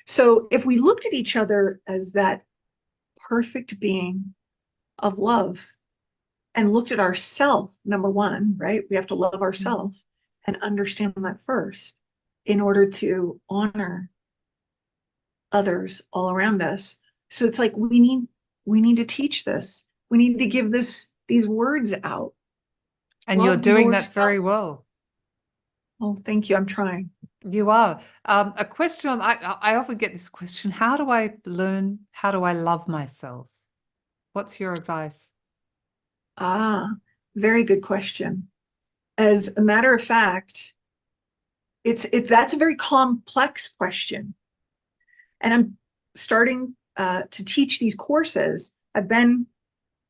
So if we looked at each other as that perfect being of love and looked at ourself, number one, right? We have to love ourselves and understand that first in order to honor others all around us. So it's like we need to teach this. We need to give these words out. And you're Love doing that yourself. very well. Oh, thank you. I'm trying. You are. A question I often get this question: how do I learn? How do I love myself? What's your advice? Very good question. As a matter of fact, that's a very complex question. And I'm starting to teach these courses. I've been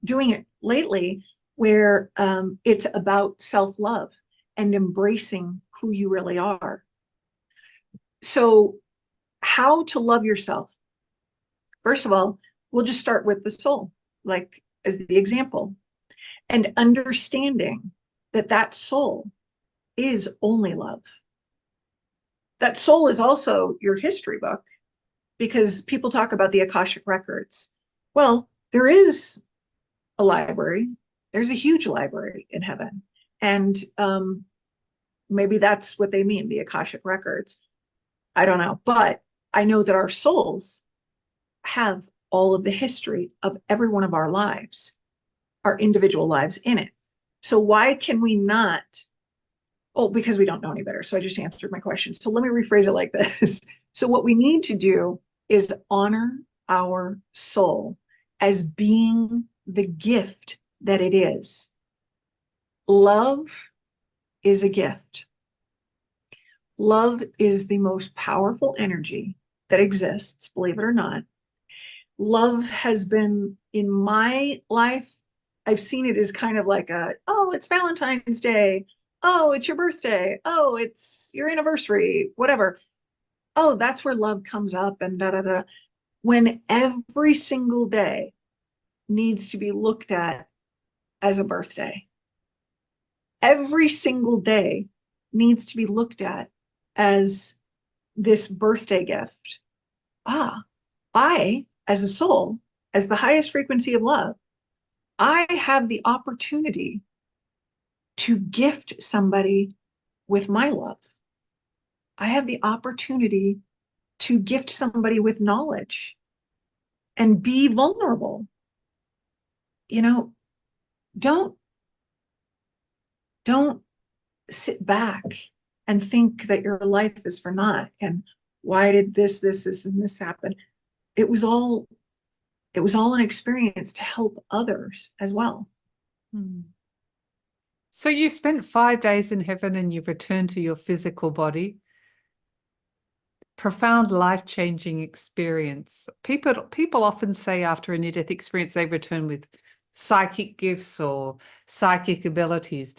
doing it lately where it's about self-love and embracing who you really are. So how to love yourself? First of all, we'll just start with the soul, like as the example, and understanding that soul is only love. That soul is also your history book, because people talk about the Akashic records. Well, there is a library. There's a huge library in heaven. And maybe that's what they mean, the Akashic records. I don't know. But I know that our souls have all of the history of every one of our lives, our individual lives in it. So why can we not? Oh, because we don't know any better. So I just answered my question. So let me rephrase it like this. So what we need to do is honor our soul as being the gift that it is. Love is a gift. Love is the most powerful energy that exists, believe it or not. Love has been in my life, I've seen it as kind of like oh, it's Valentine's Day. Oh, it's your birthday. Oh, it's your anniversary, whatever. Oh, that's where love comes up and da da da. When every single day needs to be looked at as a birthday. Every single day needs to be looked at as this birthday gift. I, as a soul, as the highest frequency of love, I have the opportunity to gift somebody with my love. I have the opportunity to gift somebody with knowledge and be vulnerable. Don't sit back and think that your life is for naught. And why did this, and this happen? It was all an experience to help others as well. Hmm. So you spent 5 days in heaven and you've returned to your physical body. Profound life-changing experience. People often say after a near-death experience they return with psychic gifts or psychic abilities.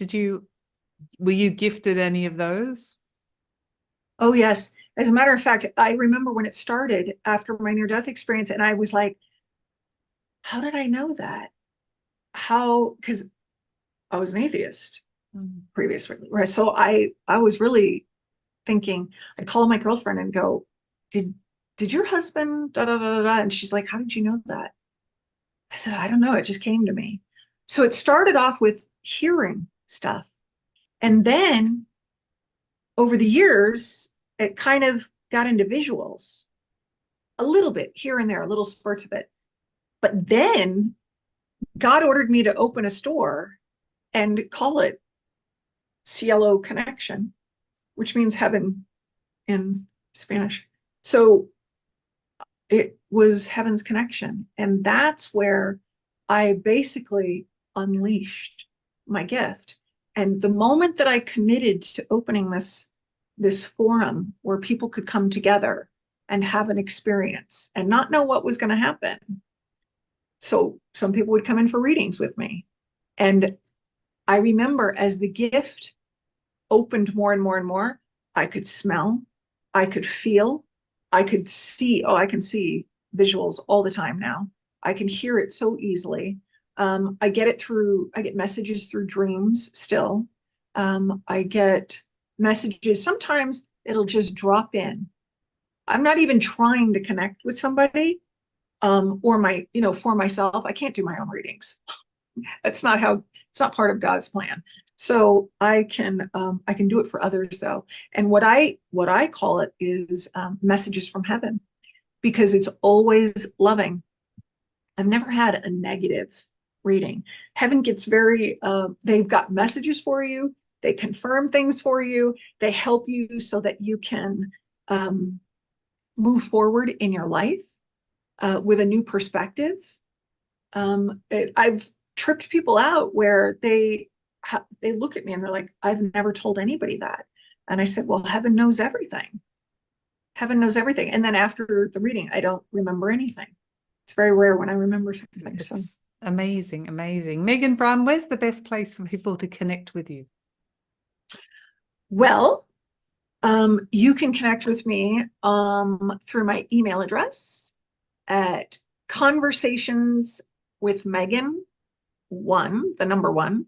Were you gifted any of those? Oh, yes. As a matter of fact, I remember when it started after my near-death experience, and I was like, how did I know that? How, because I was an atheist Mm. previously, right? So I was really thinking, I'd call my girlfriend and go, did your husband da da da da da? And she's like, how did you know that? I said, I don't know. It just came to me. So it started off with hearing stuff. And then over the years, it kind of got into visuals a little bit here and there, little spurts of it. But then God ordered me to open a store and call it Cielo Connection, which means heaven in Spanish. So it was heaven's connection. And that's where I basically unleashed my gift. And the moment that I committed to opening this forum where people could come together and have an experience and not know what was going to happen. So some people would come in for readings with me. And I remember as the gift opened more and more and more, I could smell, I could feel, I could see. Oh, I can see visuals all the time now. I can hear it so easily. I get messages through dreams still. I get messages. Sometimes it'll just drop in. I'm not even trying to connect with somebody or for myself. I can't do my own readings. It's not part of God's plan. So I can do it for others though. And what I call it is messages from heaven, because it's always loving. I've never had a negative reading. Heaven gets they've got messages for you. They confirm things for you. They help you so that you can um, move forward in your life with a new perspective. I've tripped people out where they look at me and they're like, I've never told anybody that. And I said, well, heaven knows everything. Heaven knows everything. And then after the reading, I don't remember anything. It's very rare when I remember something. So, It's amazing, amazing. Megan Brown, where's the best place for people to connect with you? well, you can connect with me through my email address at conversations with Megan the number one,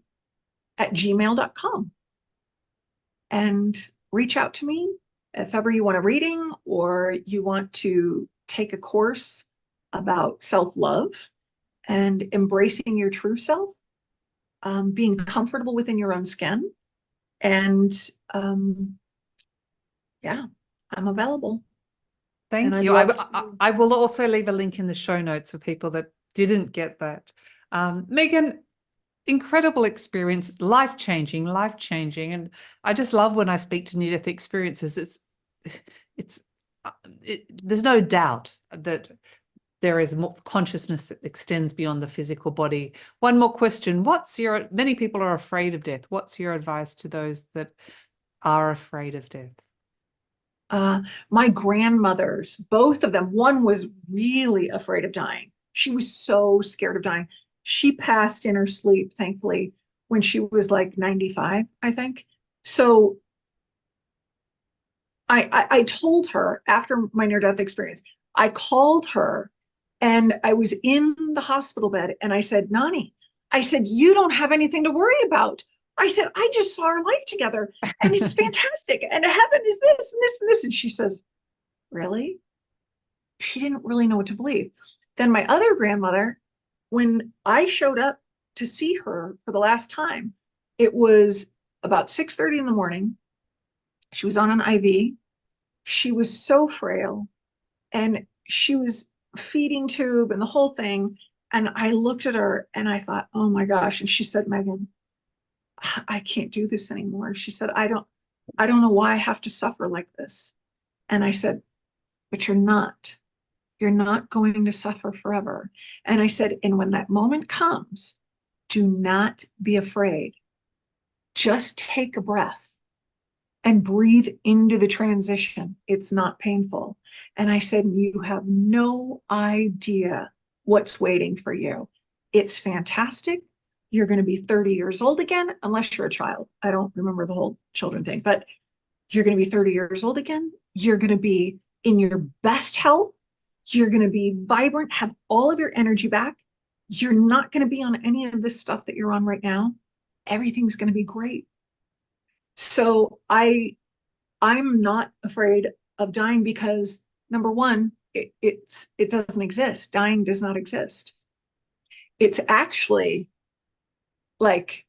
at gmail.com. And reach out to me if ever you want a reading or you want to take a course about self-love and embracing your true self, being comfortable within your own skin. And yeah, I'm available. And Thank I'd you. love to. I will also leave a link in the show notes for people that didn't get that. Megan, incredible experience, life-changing, life-changing. And I just love when I speak to near-death experiences. It's, there's no doubt that there is more consciousness that extends beyond the physical body. One more question. Many people are afraid of death. What's your advice to those that are afraid of death? My grandmothers, both of them, one was really afraid of dying. She was so scared of dying. She passed in her sleep, thankfully, when she was like 95, I think. So I told her after my near death experience, I called her and I was in the hospital bed and I said, Nani, I said, you don't have anything to worry about. I said, I just saw our life together and it's fantastic. And heaven is this and this and this. And she says, really? She didn't really know what to believe. Then my other grandmother, when I showed up to see her for the last time, it was about 6:30 in the morning. She was on an IV. She was so frail and she was feeding tube and the whole thing. And I looked at her and I thought, oh my gosh. And she said, Megan, I can't do this anymore. She said, I don't know why I have to suffer like this. And I said, but you're not going to suffer forever. And I said, and when that moment comes, do not be afraid. Just take a breath and breathe into the transition. It's not painful. And I said, you have no idea what's waiting for you. It's fantastic. You're going to be 30 years old again, unless you're a child. I don't remember the whole children thing, but you're going to be 30 years old again. You're going to be in your best health. You're going to be vibrant, have all of your energy back. You're not going to be on any of this stuff that you're on right now. Everything's going to be great. So I'm not afraid of dying because number one, it doesn't exist. Dying does not exist. It's actually like,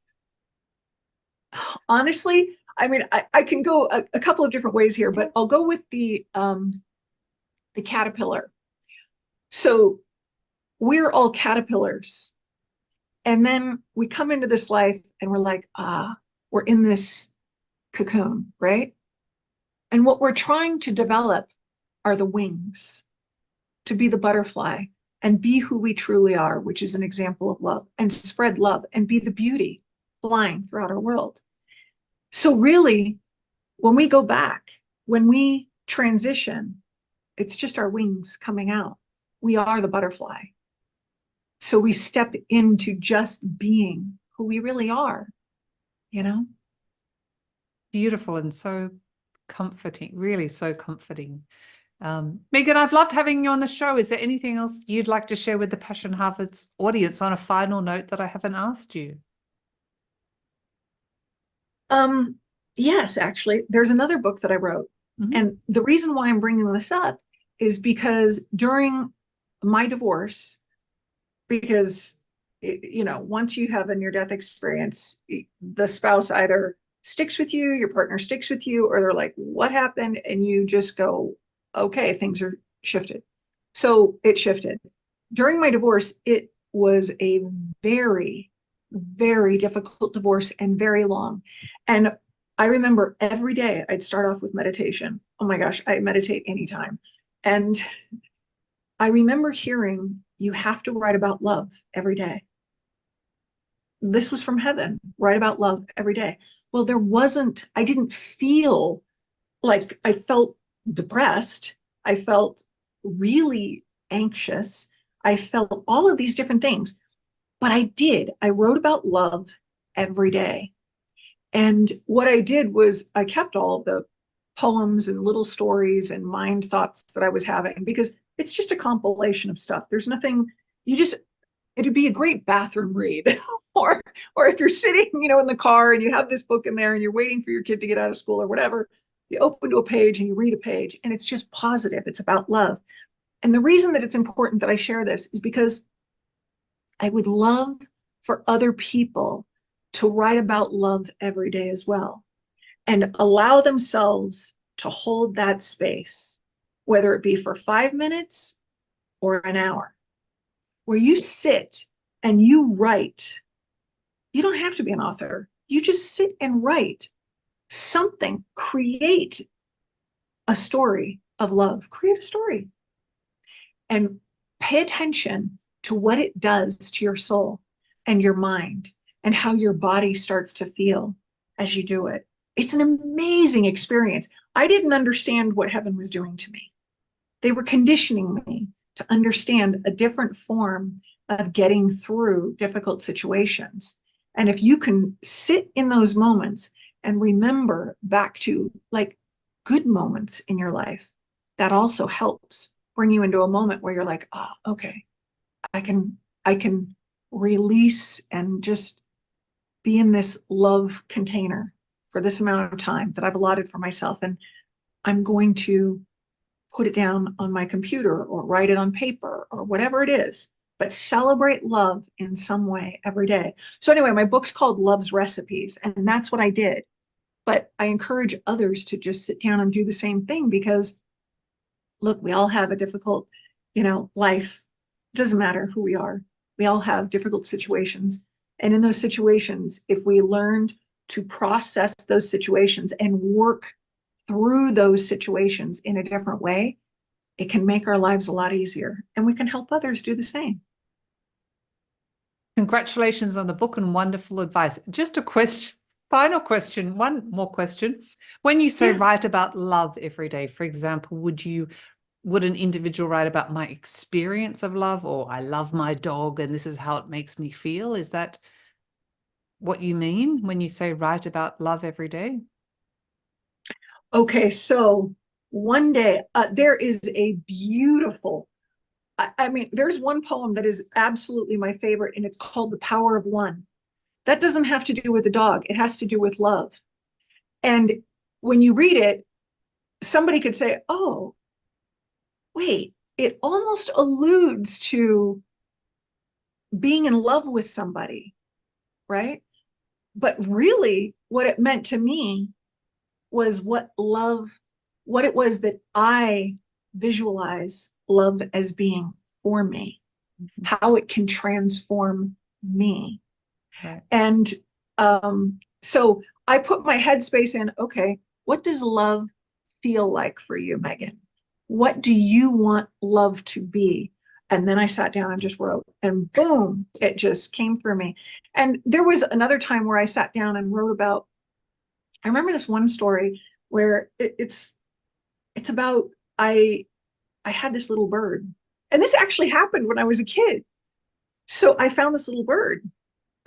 honestly, I mean, I can go a couple of different ways here, but I'll go with the caterpillar. So we're all caterpillars. And then we come into this life and we're like, we're in this cocoon, right? And what we're trying to develop are the wings to be the butterfly and be who we truly are, which is an example of love, and spread love and be the beauty flying throughout our world. So really, when we go back, when we transition, it's just our wings coming out. We are the butterfly. So we step into just being who we really are, you know? Beautiful and so comforting, really so comforting. Megan, I've loved having you on the show. Is there anything else you'd like to share with the Passion Harvest audience on a final note that I haven't asked you? Yes, actually, there's another book that I wrote. And the reason why I'm bringing this up is because during my divorce, because, you know, once you have a near-death experience, the spouse either sticks with you, your partner sticks with you, or they're like, what happened? And you just go, okay, things are shifted. So it shifted. During my divorce, it was a very, very difficult divorce and very long. And I remember every day I'd start off with meditation. Oh my gosh, I meditate anytime. And I remember hearing, you have to write about love every day. This was from heaven, write about love every day. Well, I didn't feel like, I felt depressed. I felt really anxious. I felt all of these different things, but I wrote about love every day. And what I did was I kept all of the poems and little stories and mind thoughts that I was having, because it's just a compilation of stuff. There's nothing, it'd be a great bathroom read. or if you're sitting, you know, in the car and you have this book in there and you're waiting for your kid to get out of school or whatever, you open to a page and you read a page and it's just positive. It's about love. And the reason that it's important that I share this is because I would love for other people to write about love every day as well, and allow themselves to hold that space, whether it be for 5 minutes or an hour, where you sit and you write. You don't have to be an author. You just sit and write something, create a story of love, create a story, and pay attention to what it does to your soul and your mind and how your body starts to feel as you do it. It's an amazing experience. I didn't understand what heaven was doing to me. They were conditioning me to understand a different form of getting through difficult situations. And if you can sit in those moments and remember back to like good moments in your life, that also helps bring you into a moment where you're like, oh, okay, I can release and just be in this love container for this amount of time that I've allotted for myself. And I'm going to put it down on my computer or write it on paper or whatever it is, but celebrate love in some way every day. So anyway, my book's called Love's Recipes, and that's what I did. But I encourage others to just sit down and do the same thing, because look, we all have a difficult, life. It doesn't matter who we are. We all have difficult situations. And in those situations, if we learned to process those situations and work through those situations in a different way, it can make our lives a lot easier, and we can help others do the same. Congratulations on the book and wonderful advice. Just a question, final question, one more question. When you say write about love every day, for example, would an individual write about my experience of love, or I love my dog and this is how it makes me feel? Is that what you mean when you say write about love every day? Okay, so one day there is a beautiful, I mean, there's one poem that is absolutely my favorite, and it's called The Power of One. That doesn't have to do with the dog, it has to do with love. And when you read it, somebody could say, oh, wait, it almost alludes to being in love with somebody, right? But really, what it meant to me was what it was that I visualize love as being for me, how it can transform me. Right. And so I put my headspace in, okay, what does love feel like for you, Megan? What do you want love to be? And then I sat down and just wrote, and boom, it just came through me. And there was another time where I sat down and wrote about, I remember this one story where it's about, I had this little bird, and this actually happened when I was a kid. So I found this little bird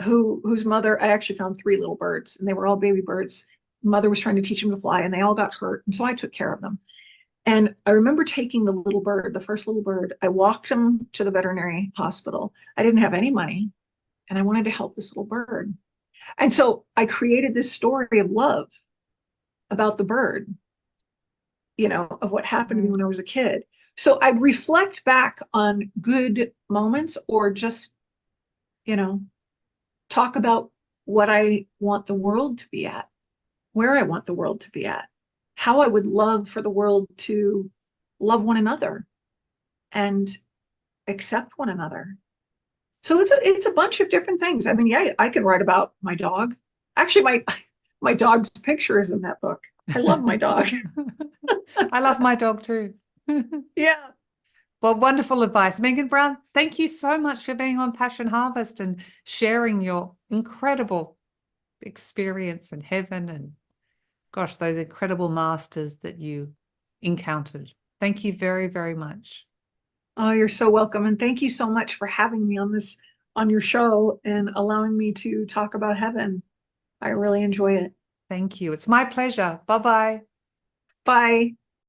whose mother, I actually found three little birds, and they were all baby birds. Mother was trying to teach them to fly, and they all got hurt, and so I took care of them. And I remember taking the little bird, the first little bird, I walked him to the veterinary hospital. I didn't have any money, and I wanted to help this little bird. And so I created this story of love about the bird, of what happened to me when I was a kid. So I'd reflect back on good moments, or just, talk about what I want the world to be at, where I want the world to be at, how I would love for the world to love one another and accept one another. So it's a bunch of different things. I mean, yeah, I can write about my dog. Actually, my dog's picture is in that book. I love my dog. I love my dog too. Yeah. Well, wonderful advice. Megan Brown, thank you so much for being on Passion Harvest and sharing your incredible experience in heaven and, gosh, those incredible masters that you encountered. Thank you very, very much. Oh, you're so welcome. And thank you so much for having me on your show and allowing me to talk about heaven. I really enjoy it. Thank you. It's my pleasure. Bye-bye. Bye.